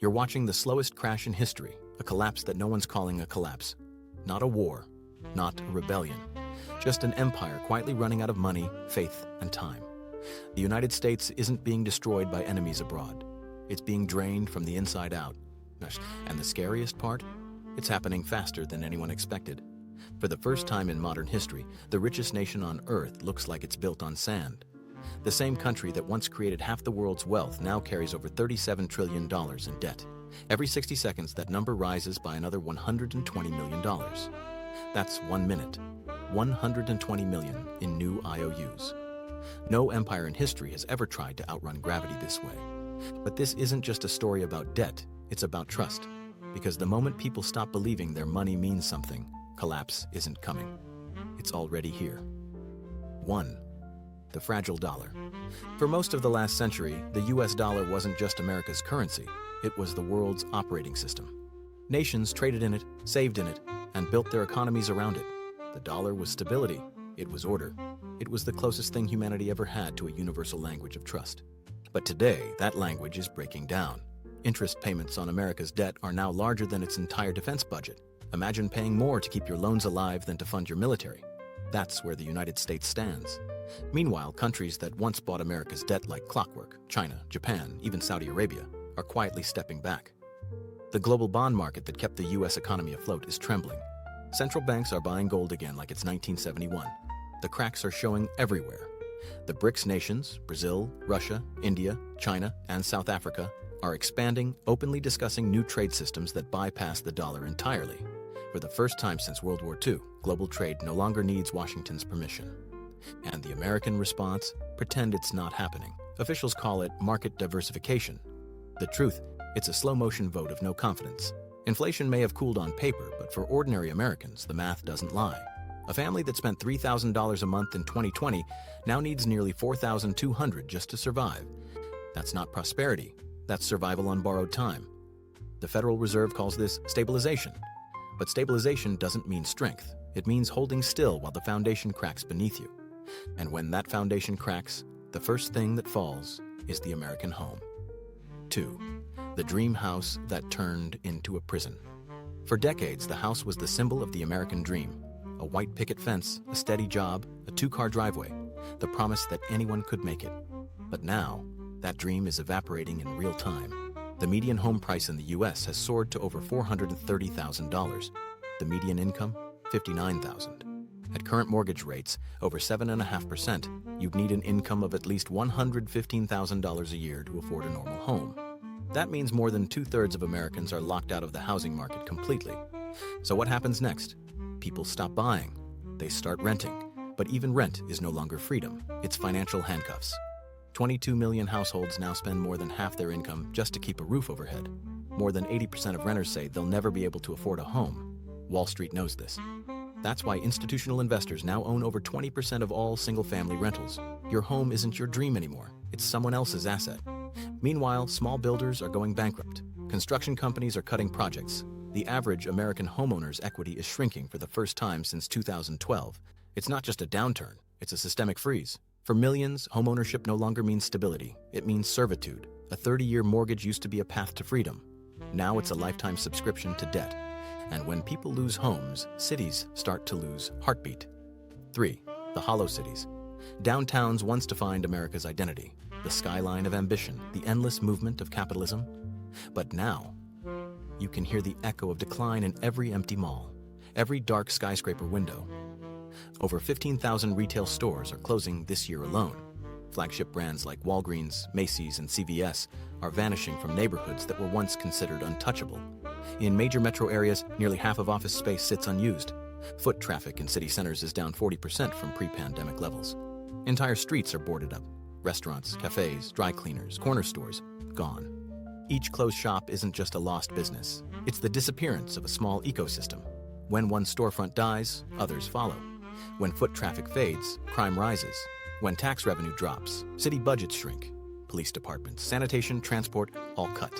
You're watching the slowest crash in history, a collapse that no one's calling a collapse. Not a war, not a rebellion, just an empire quietly running out of money, faith, and time. The United States isn't being destroyed by enemies abroad. It's being drained from the inside out. And the scariest part? It's happening faster than anyone expected. For the first time in modern history, the richest nation on Earth looks like it's built on sand. The same country that once created half the world's wealth now carries over $37 trillion in debt. Every 60 seconds, that number rises by another $120 million. That's 1 minute. 120 million in new IOUs. No empire in history has ever tried to outrun gravity this way. But this isn't just a story about debt, it's about trust. Because the moment people stop believing their money means something, collapse isn't coming. It's already here. 1. The fragile dollar. For most of the last century, the US dollar wasn't just America's currency, it was the world's operating system. Nations traded in it, saved in it, and built their economies around it. The dollar was stability, it was order. It was the closest thing humanity ever had to a universal language of trust. But today, that language is breaking down. Interest payments on America's debt are now larger than its entire defense budget. Imagine paying more to keep your loans alive than to fund your military. That's where the United States stands. Meanwhile, countries that once bought America's debt like clockwork, China, Japan, even Saudi Arabia, are quietly stepping back. The global bond market that kept the US economy afloat is trembling. Central banks are buying gold again like it's 1971. The cracks are showing everywhere. The BRICS nations, Brazil, Russia, India, China, and South Africa, are expanding, openly discussing new trade systems that bypass the dollar entirely. For the first time since World War II, global trade no longer needs Washington's permission. And the American response? Pretend it's not happening. Officials call it market diversification. The truth, it's a slow-motion vote of no confidence. Inflation may have cooled on paper, but for ordinary Americans, the math doesn't lie. A family that spent $3,000 a month in 2020 now needs nearly $4,200 just to survive. That's not prosperity, that's survival on borrowed time. The Federal Reserve calls this stabilization. But stabilization doesn't mean strength. It means holding still while the foundation cracks beneath you. And when that foundation cracks, the first thing that falls is the American home. 2. The dream house that turned into a prison. For decades, the house was the symbol of the American dream. A white picket fence, a steady job, a 2-car driveway, the promise that anyone could make it. But now, that dream is evaporating in real time. The median home price in the US has soared to over $430,000. The median income, $59,000. At current mortgage rates, over 7.5%, you'd need an income of at least $115,000 a year to afford a normal home. That means more than 2/3 of Americans are locked out of the housing market completely. So what happens next? People stop buying. They start renting. But even rent is no longer freedom. It's financial handcuffs. 22 million households now spend more than half their income just to keep a roof overhead. More than 80% of renters say they'll never be able to afford a home. Wall Street knows this. That's why institutional investors now own over 20% of all single-family rentals. Your home isn't your dream anymore. It's someone else's asset. Meanwhile, small builders are going bankrupt. Construction companies are cutting projects. The average American homeowner's equity is shrinking for the first time since 2012. It's not just a downturn, it's a systemic freeze. For millions, homeownership no longer means stability. It means servitude. A 30-year mortgage used to be a path to freedom. Now it's a lifetime subscription to debt. And when people lose homes, cities start to lose heartbeat. 3. The hollow cities. Downtowns once defined America's identity, the skyline of ambition, the endless movement of capitalism. But now, you can hear the echo of decline in every empty mall, every dark skyscraper window. Over 15,000 retail stores are closing this year alone. Flagship brands like Walgreens, Macy's, and CVS are vanishing from neighborhoods that were once considered untouchable. In major metro areas, nearly half of office space sits unused. Foot traffic in city centers is down 40% from pre-pandemic levels. Entire streets are boarded up. Restaurants, cafes, dry cleaners, corner stores, gone. Each closed shop isn't just a lost business. It's the disappearance of a small ecosystem. When one storefront dies, others follow. When foot traffic fades, crime rises. When tax revenue drops, city budgets shrink. Police departments, sanitation, transport, all cut.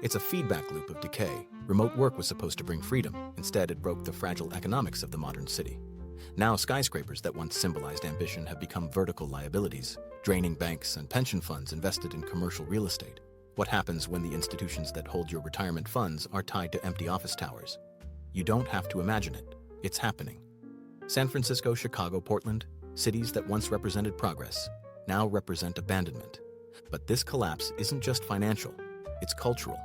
It's a feedback loop of decay. Remote work was supposed to bring freedom. Instead, it broke the fragile economics of the modern city. Now, skyscrapers that once symbolized ambition have become vertical liabilities, draining banks and pension funds invested in commercial real estate. What happens when the institutions that hold your retirement funds are tied to empty office towers? You don't have to imagine it. It's happening. San Francisco, Chicago, Portland, cities that once represented progress, now represent abandonment. But this collapse isn't just financial, it's cultural.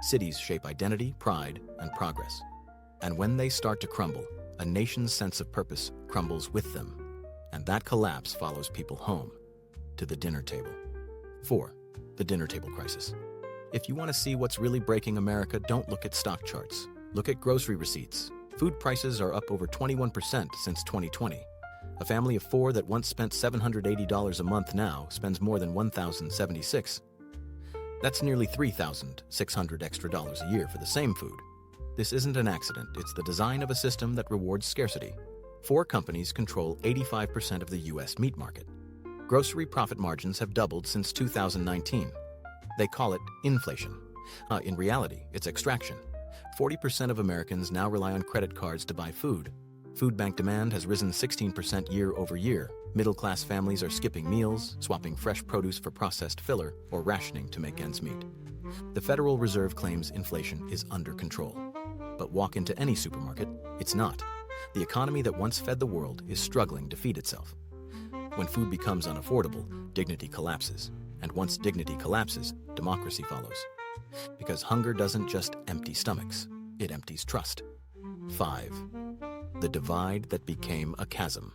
Cities shape identity, pride, and progress. And when they start to crumble, a nation's sense of purpose crumbles with them. And that collapse follows people home, to the dinner table. 4. The dinner table crisis. If you want to see what's really breaking America, don't look at stock charts. Look at grocery receipts. Food prices are up over 21% since 2020. A family of 4 that once spent $780 a month now spends more than $1,076. That's nearly $3,600 extra dollars a year for the same food. This isn't an accident, it's the design of a system that rewards scarcity. 4 companies control 85% of the U.S. meat market. Grocery profit margins have doubled since 2019. They call it inflation. In reality, it's extraction. 40% of Americans now rely on credit cards to buy food. Food bank demand has risen 16% year over year. Middle-class families are skipping meals, swapping fresh produce for processed filler, or rationing to make ends meet. The Federal Reserve claims inflation is under control. But walk into any supermarket, it's not. The economy that once fed the world is struggling to feed itself. When food becomes unaffordable, dignity collapses. And once dignity collapses, democracy follows. Because hunger doesn't just empty stomachs, it empties trust. 5. The divide that became a chasm.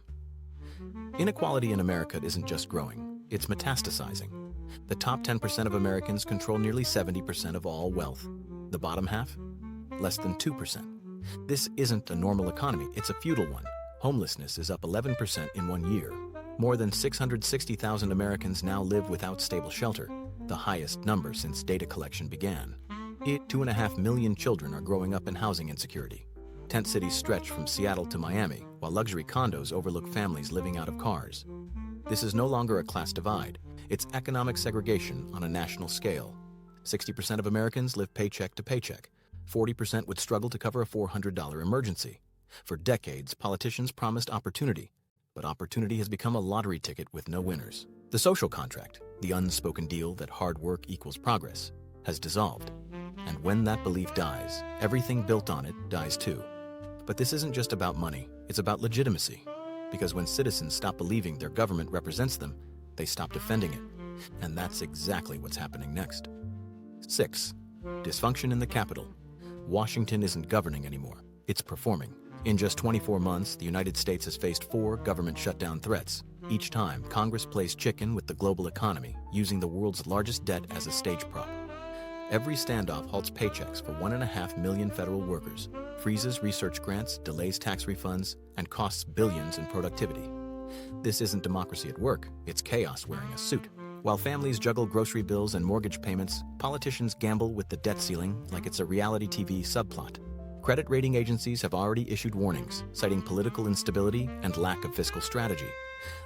Inequality in America isn't just growing, it's metastasizing. The top 10% of Americans control nearly 70% of all wealth. The bottom half? Less than 2%. This isn't a normal economy, it's a feudal one. Homelessness is up 11% in 1 year. More than 660,000 Americans now live without stable shelter, the highest number since data collection began. 2.5 million children are growing up in housing insecurity. Tent cities stretch from Seattle to Miami, while luxury condos overlook families living out of cars. This is no longer a class divide, it's economic segregation on a national scale. 60% of Americans live paycheck to paycheck. 40% would struggle to cover a $400 emergency. For decades, politicians promised opportunity, but opportunity has become a lottery ticket with no winners. The social contract, the unspoken deal that hard work equals progress, has dissolved. And when that belief dies, everything built on it dies too. But this isn't just about money, it's about legitimacy. Because when citizens stop believing their government represents them, they stop defending it. And that's exactly what's happening next. 6. Dysfunction in the Capitol. Washington isn't governing anymore, it's performing. In just 24 months, the United States has faced 4 government shutdown threats. Each time, Congress plays chicken with the global economy, using the world's largest debt as a stage prop. Every standoff halts paychecks for 1.5 million federal workers, freezes research grants, delays tax refunds, and costs billions in productivity. This isn't democracy at work, it's chaos wearing a suit. While families juggle grocery bills and mortgage payments, politicians gamble with the debt ceiling like it's a reality TV subplot. Credit rating agencies have already issued warnings, citing political instability and lack of fiscal strategy.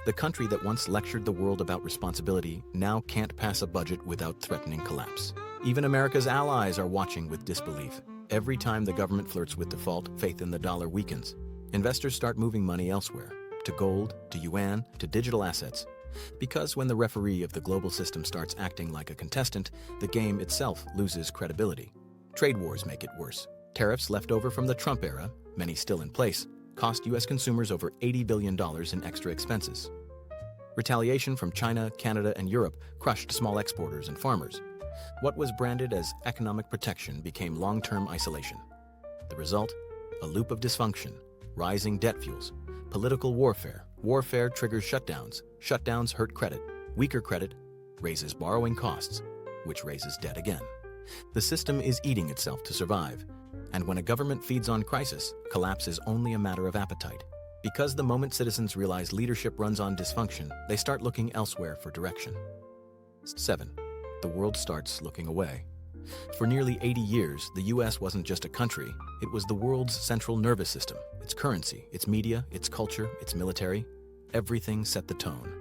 The country that once lectured the world about responsibility now can't pass a budget without threatening collapse. Even America's allies are watching with disbelief. Every time the government flirts with default, faith in the dollar weakens. Investors start moving money elsewhere, to gold, to yuan, to digital assets. Because when the referee of the global system starts acting like a contestant, the game itself loses credibility. Trade wars make it worse. Tariffs left over from the Trump era, many still in place, cost U.S. consumers over $80 billion in extra expenses. Retaliation from China, Canada, and Europe crushed small exporters and farmers. What was branded as economic protection became long-term isolation. The result? A loop of dysfunction, rising debt fuels, political warfare. Warfare triggers shutdowns. Shutdowns hurt credit. Weaker credit raises borrowing costs, which raises debt again. The system is eating itself to survive. And when a government feeds on crisis, collapse is only a matter of appetite. Because the moment citizens realize leadership runs on dysfunction, they start looking elsewhere for direction. 7. The world starts looking away. For nearly 80 years, the U.S. wasn't just a country, it was the world's central nervous system, its currency, its media, its culture, its military. Everything set the tone.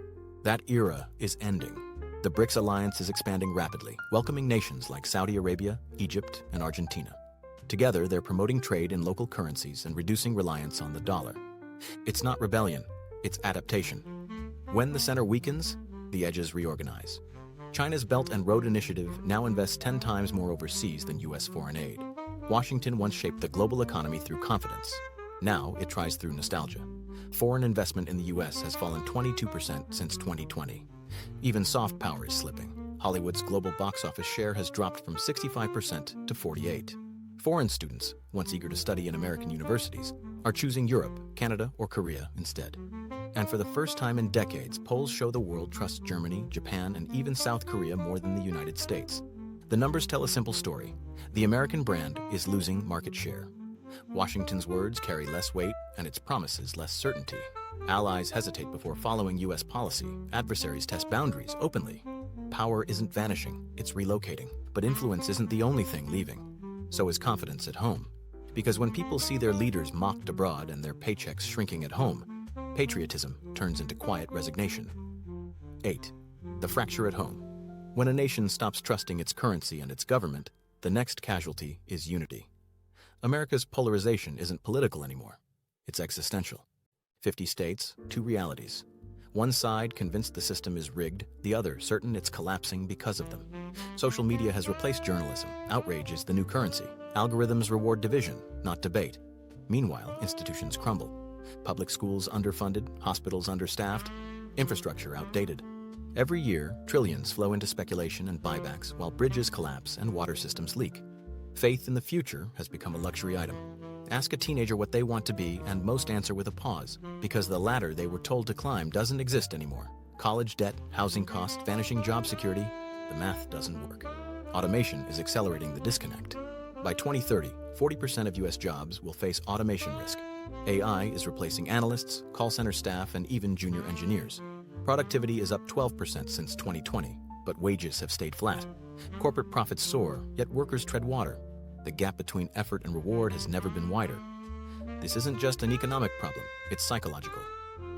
That era is ending. The BRICS alliance is expanding rapidly, welcoming nations like Saudi Arabia, Egypt, and Argentina. Together, they're promoting trade in local currencies and reducing reliance on the dollar. It's not rebellion, it's adaptation. When the center weakens, the edges reorganize. China's Belt and Road Initiative now invests 10 times more overseas than U.S. foreign aid. Washington once shaped the global economy through confidence. Now it tries through nostalgia. Foreign investment in the U.S. has fallen 22% since 2020. Even soft power is slipping. Hollywood's global box office share has dropped from 65% to 48%. Foreign students, once eager to study in American universities, are choosing Europe, Canada, or Korea instead. And for the first time in decades, polls show the world trusts Germany, Japan, and even South Korea more than the United States. The numbers tell a simple story. The American brand is losing market share. Washington's words carry less weight and its promises less certainty. Allies hesitate before following U.S. policy. Adversaries test boundaries openly. Power isn't vanishing, it's relocating. But influence isn't the only thing leaving. So is confidence at home. Because when people see their leaders mocked abroad and their paychecks shrinking at home, patriotism turns into quiet resignation. 8. The fracture at home. When a nation stops trusting its currency and its government, the next casualty is unity. America's polarization isn't political anymore. It's existential. 50 states, 2 realities. One side convinced the system is rigged, the other certain it's collapsing because of them. Social media has replaced journalism. Outrage is the new currency. Algorithms reward division, not debate. Meanwhile, institutions crumble. Public schools underfunded, hospitals understaffed, infrastructure outdated. Every year, trillions flow into speculation and buybacks while bridges collapse and water systems leak. Faith in the future has become a luxury item. Ask a teenager what they want to be, and most answer with a pause, because the ladder they were told to climb doesn't exist anymore. College debt, housing costs, vanishing job security, the math doesn't work. Automation is accelerating the disconnect. By 2030, 40% of U.S. jobs will face automation risk. AI is replacing analysts, call center staff, and even junior engineers. Productivity is up 12% since 2020, but wages have stayed flat. Corporate profits soar, yet workers tread water. The gap between effort and reward has never been wider. This isn't just an economic problem, it's psychological.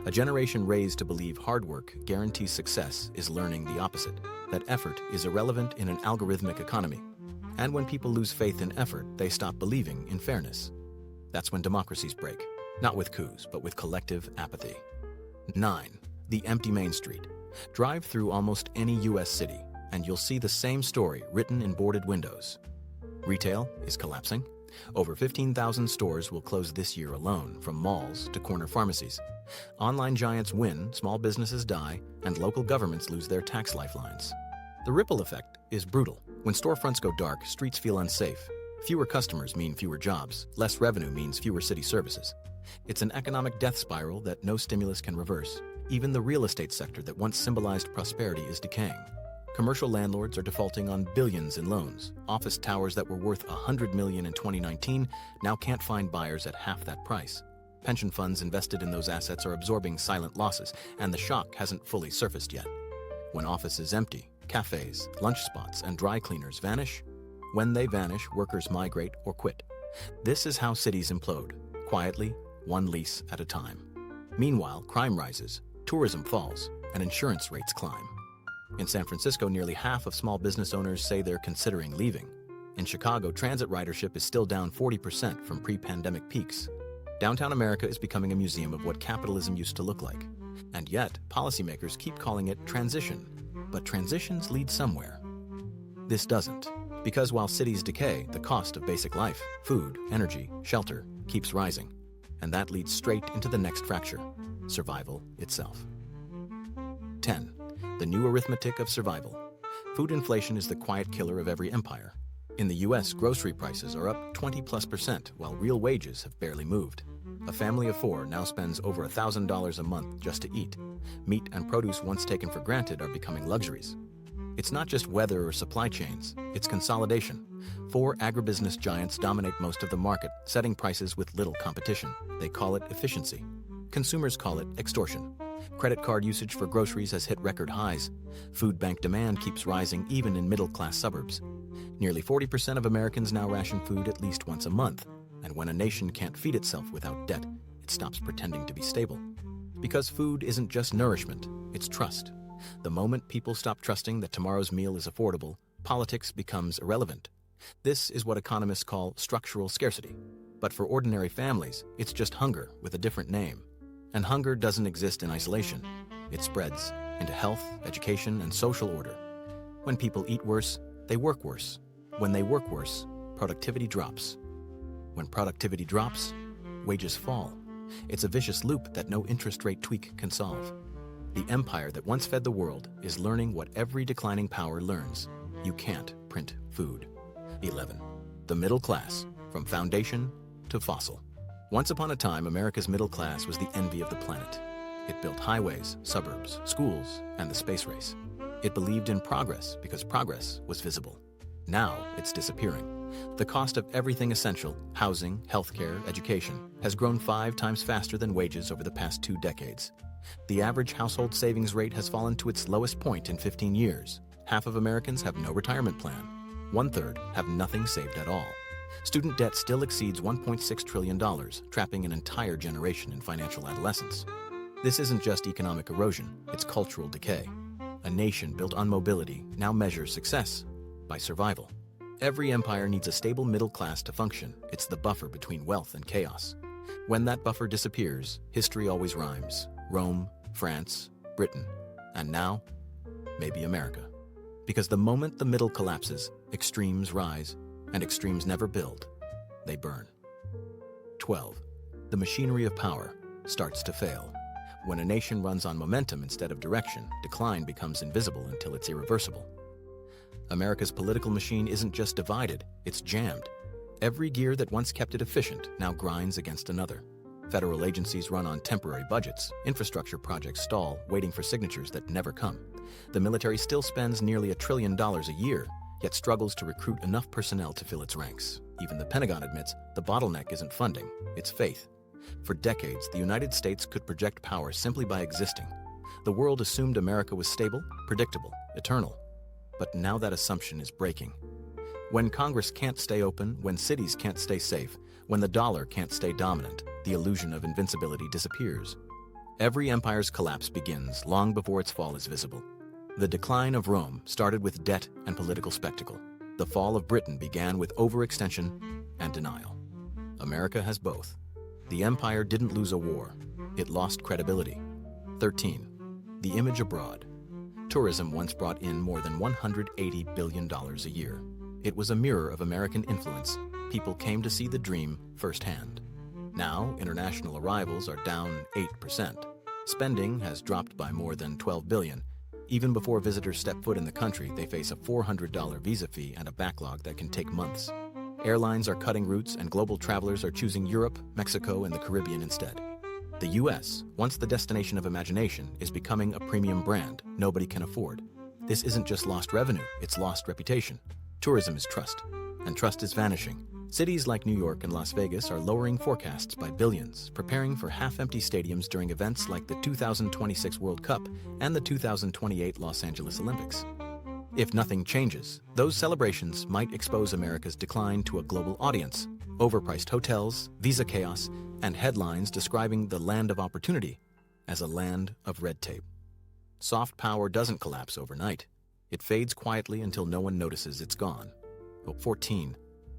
A generation raised to believe hard work guarantees success is learning the opposite, that effort is irrelevant in an algorithmic economy. And when people lose faith in effort, they stop believing in fairness. That's when democracies break, not with coups, but with collective apathy. 9. The empty Main Street. Drive through almost any U.S. city, and you'll see the same story written in boarded windows. Retail is collapsing. Over 15,000 stores will close this year alone, from malls to corner pharmacies. Online giants win, small businesses die, and local governments lose their tax lifelines. The ripple effect is brutal. When storefronts go dark, streets feel unsafe. Fewer customers mean fewer jobs. Less revenue means fewer city services. It's an economic death spiral that no stimulus can reverse. Even the real estate sector that once symbolized prosperity is decaying. Commercial landlords are defaulting on billions in loans. Office towers that were worth $100 million in 2019 now can't find buyers at half that price. Pension funds invested in those assets are absorbing silent losses, and the shock hasn't fully surfaced yet. When offices empty, cafes, lunch spots, and dry cleaners vanish, when they vanish, workers migrate or quit. This is how cities implode, quietly, one lease at a time. Meanwhile, crime rises, tourism falls, and insurance rates climb. In San Francisco, nearly half of small business owners say they're considering leaving. In Chicago, transit ridership is still down 40% from pre-pandemic peaks. Downtown America is becoming a museum of what capitalism used to look like. And yet, policymakers keep calling it transition. But transitions lead somewhere. This doesn't. Because while cities decay, the cost of basic life, food, energy, shelter, keeps rising. And that leads straight into the next fracture, survival itself. 10. The new arithmetic of survival. Food inflation is the quiet killer of every empire. In the U.S., grocery prices are up 20+%, while real wages have barely moved. A family of 4 now spends over $1,000 a month just to eat. Meat and produce once taken for granted are becoming luxuries. It's not just weather or supply chains, it's consolidation. 4 agribusiness giants dominate most of the market, setting prices with little competition. They call it efficiency. Consumers call it extortion. Credit card usage for groceries has hit record highs. Food bank demand keeps rising even in middle-class suburbs. Nearly 40% of Americans now ration food at least once a month. And when a nation can't feed itself without debt, it stops pretending to be stable. Because food isn't just nourishment, it's trust. The moment people stop trusting that tomorrow's meal is affordable, politics becomes irrelevant. This is what economists call structural scarcity. But for ordinary families, it's just hunger with a different name. And hunger doesn't exist in isolation. It spreads into health, education, and social order. When people eat worse, they work worse. When they work worse, productivity drops. When productivity drops, wages fall. It's a vicious loop that no interest rate tweak can solve. The empire that once fed the world is learning what every declining power learns. You can't print food. 11. The middle class, from foundation to fossil. Once upon a time, America's middle class was the envy of the planet. It built highways, suburbs, schools, and the space race. It believed in progress because progress was visible. Now it's disappearing. The cost of everything essential, housing, healthcare, education, has grown 5 times faster than wages over the past 2 decades. The average household savings rate has fallen to its lowest point in 15 years. Half of Americans have no retirement plan. 1/3 have nothing saved at all. Student debt still exceeds $1.6 trillion, trapping an entire generation in financial adolescence. This isn't just economic erosion, it's cultural decay. A nation built on mobility now measures success by survival. Every empire needs a stable middle class to function. It's the buffer between wealth and chaos. When that buffer disappears, history always rhymes. Rome, France, Britain, and now, maybe America. Because the moment the middle collapses, extremes rise, and extremes never build, they burn. 12. The machinery of power starts to fail. When a nation runs on momentum instead of direction, decline becomes invisible until it's irreversible. America's political machine isn't just divided, it's jammed. Every gear that once kept it efficient now grinds against another. Federal agencies run on temporary budgets, infrastructure projects stall, waiting for signatures that never come. The military still spends nearly $1 trillion a year, yet struggles to recruit enough personnel to fill its ranks. Even the Pentagon admits the bottleneck isn't funding, it's faith. For decades, the United States could project power simply by existing. The world assumed America was stable, predictable, eternal. But now that assumption is breaking. When Congress can't stay open, when cities can't stay safe, when the dollar can't stay dominant, the illusion of invincibility disappears. Every empire's collapse begins long before its fall is visible. The decline of Rome started with debt and political spectacle. The fall of Britain began with overextension and denial. America has both. The empire didn't lose a war. It lost credibility. 13. The image abroad. Tourism once brought in more than $180 billion a year. It was a mirror of American influence. People came to see the dream firsthand. Now, international arrivals are down 8%. Spending has dropped by more than $12 billion. Even before visitors step foot in the country, they face a $400 visa fee and a backlog that can take months. Airlines are cutting routes, and global travelers are choosing Europe, Mexico, and the Caribbean instead. The U.S., once the destination of imagination, is becoming a premium brand nobody can afford. This isn't just lost revenue, it's lost reputation. Tourism is trust, and trust is vanishing. Cities like New York and Las Vegas are lowering forecasts by billions, preparing for half-empty stadiums during events like the 2026 World Cup and the 2028 Los Angeles Olympics. If nothing changes, those celebrations might expose America's decline to a global audience. Overpriced hotels, visa chaos, and headlines describing the land of opportunity as a land of red tape. Soft power doesn't collapse overnight. It fades quietly until no one notices it's gone. 14.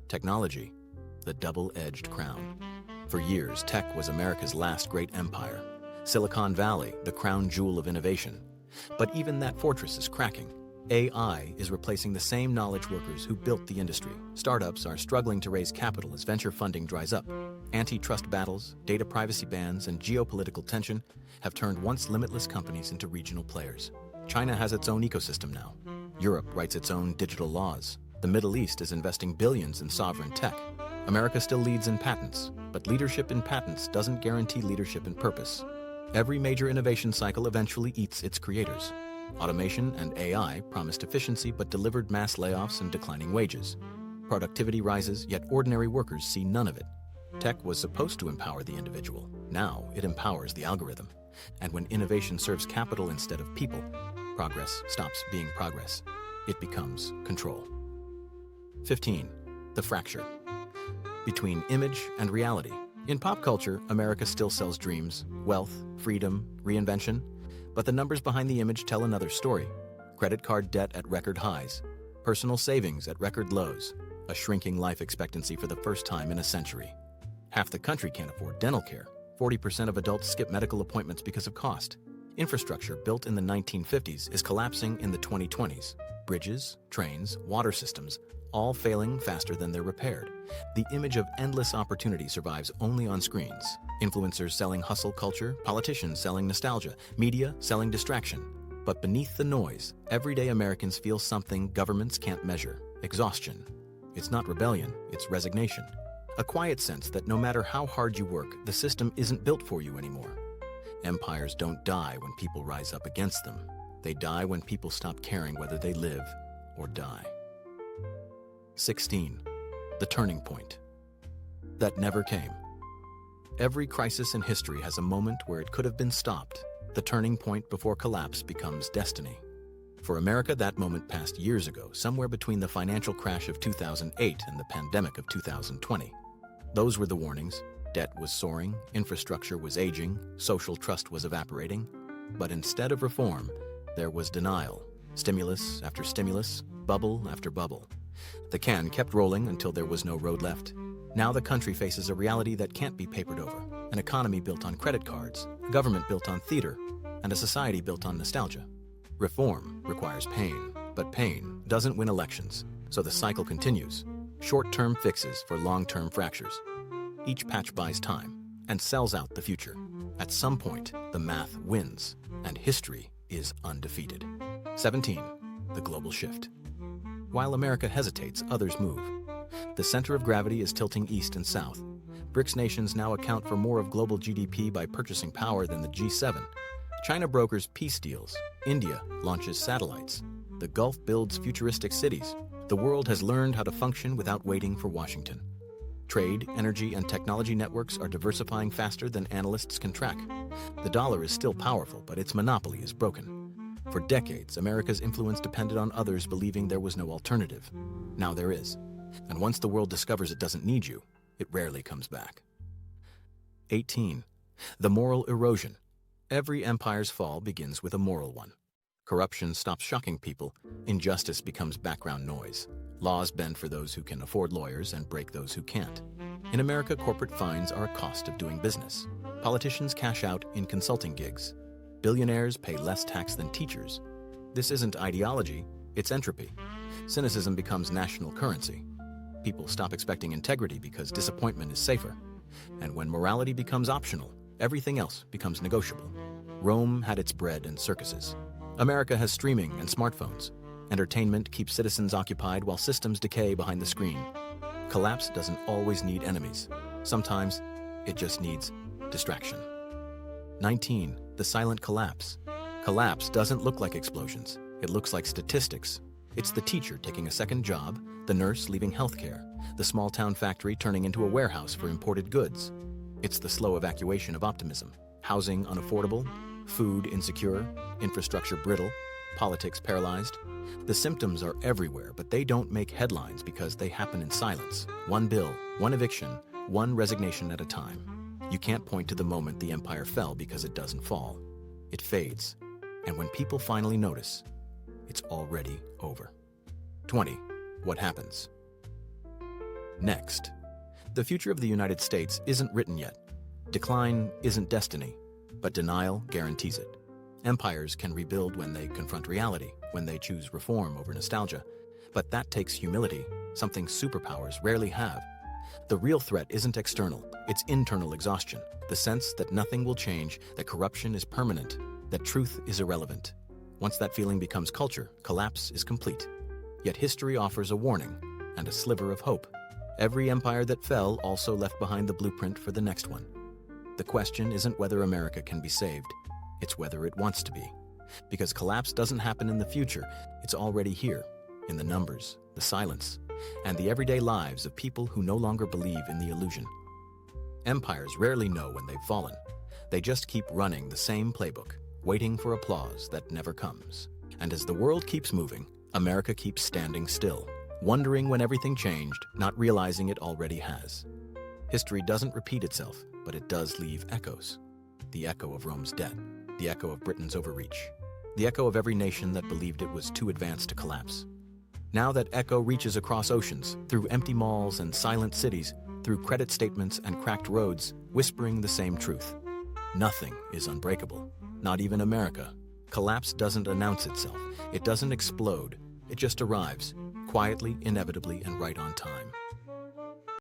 Technology, the double-edged crown. For years, tech was America's last great empire. Silicon Valley, the crown jewel of innovation. But even that fortress is cracking. AI is replacing the same knowledge workers who built the industry. Startups are struggling to raise capital as venture funding dries up. Antitrust battles, data privacy bans, and geopolitical tension have turned once limitless companies into regional players. China has its own ecosystem now. Europe writes its own digital laws. The Middle East is investing billions in sovereign tech. America still leads in patents, but leadership in patents doesn't guarantee leadership in purpose. Every major innovation cycle eventually eats its creators. Automation and AI promised efficiency but delivered mass layoffs and declining wages. Productivity rises, yet ordinary workers see none of it. Tech was supposed to empower the individual. Now it empowers the algorithm. And when innovation serves capital instead of people, progress stops being progress. It becomes control. 15. The fracture. Between image and reality. In pop culture, America still sells dreams, wealth, freedom, reinvention. But the numbers behind the image tell another story. Credit card debt at record highs, personal savings at record lows, a shrinking life expectancy for the first time in a century. Half the country can't afford dental care. 40% of adults skip medical appointments because of cost. Infrastructure built in the 1950s is collapsing in the 2020s. Bridges, trains, water systems, all failing faster than they're repaired. The image of endless opportunity survives only on screens. Influencers selling hustle culture, politicians selling nostalgia, media selling distraction. But beneath the noise, everyday Americans feel something governments can't measure: exhaustion. It's not rebellion, it's resignation. A quiet sense that no matter how hard you work, the system isn't built for you anymore. Empires don't die when people rise up against them. They die when people stop caring whether they live or die. 16. The turning point. That never came. Every crisis in history has a moment where it could have been stopped. The turning point before collapse becomes destiny. For America, that moment passed years ago, somewhere between the financial crash of 2008 and the pandemic of 2020. Those were the warnings. Debt was soaring, infrastructure was aging, social trust was evaporating. But instead of reform, there was denial. Stimulus after stimulus, bubble after bubble. The can kept rolling until there was no road left. Now the country faces a reality that can't be papered over. An economy built on credit cards, a government built on theater, and a society built on nostalgia. Reform requires pain, but pain doesn't win elections, so the cycle continues. Short-term fixes for long-term fractures. Each patch buys time and sells out the future. At some point, the math wins, and history is undefeated. 17. The global shift. While America hesitates, others move. The center of gravity is tilting east and south. BRICS nations now account for more of global GDP by purchasing power than the G7. China brokers peace deals. India launches satellites. The Gulf builds futuristic cities. The world has learned how to function without waiting for Washington. Trade, energy, and technology networks are diversifying faster than analysts can track. The dollar is still powerful, but its monopoly is broken. For decades, America's influence depended on others believing there was no alternative. Now there is. And once the world discovers it doesn't need you, it rarely comes back. 18. The moral erosion. Every empire's fall begins with a moral one. Corruption stops shocking people. Injustice becomes background noise. Laws bend for those who can afford lawyers and break those who can't. In America, corporate fines are a cost of doing business. Politicians cash out in consulting gigs. Billionaires pay less tax than teachers. This isn't ideology, it's entropy. Cynicism becomes national currency. People stop expecting integrity because disappointment is safer. And when morality becomes optional, everything else becomes negotiable. Rome had its bread and circuses. America has streaming and smartphones. Entertainment keeps citizens occupied while systems decay behind the screen. Collapse doesn't always need enemies. Sometimes it just needs distraction. 19. The silent collapse. Collapse doesn't look like explosions. It looks like statistics. It's the teacher taking a second job, the nurse leaving healthcare, the small-town factory turning into a warehouse for imported goods. It's the slow evacuation of optimism. Housing unaffordable, food insecure, infrastructure brittle, politics paralyzed. The symptoms are everywhere, but they don't make headlines because they happen in silence. One bill, one eviction, one resignation at a time. You can't point to the moment the empire fell because it doesn't fall. It fades. And when people finally notice, it's already over. 20. What happens? Next. The future of the United States isn't written yet. Decline isn't destiny, but denial guarantees it. Empires can rebuild when they confront reality, when they choose reform over nostalgia. But that takes humility, something superpowers rarely have. The real threat isn't external, it's internal exhaustion. The sense that nothing will change, that corruption is permanent, that truth is irrelevant. Once that feeling becomes culture, collapse is complete. Yet history offers a warning and a sliver of hope. Every empire that fell also left behind the blueprint for the next one. The question isn't whether America can be saved, it's whether it wants to be. Because collapse doesn't happen in the future, it's already here, in the numbers, the silence, and the everyday lives of people who no longer believe in the illusion. Empires rarely know when they've fallen. They just keep running the same playbook, waiting for applause that never comes. And as the world keeps moving, America keeps standing still, wondering when everything changed, not realizing it already has. History doesn't repeat itself, but it does leave echoes. The echo of Rome's debt, the echo of Britain's overreach, the echo of every nation that believed it was too advanced to collapse. Now that echo reaches across oceans, through empty malls and silent cities, through credit statements and cracked roads, whispering the same truth. Nothing is unbreakable, not even America. Collapse doesn't announce itself. It doesn't explode. It just arrives, quietly, inevitably, and right on time.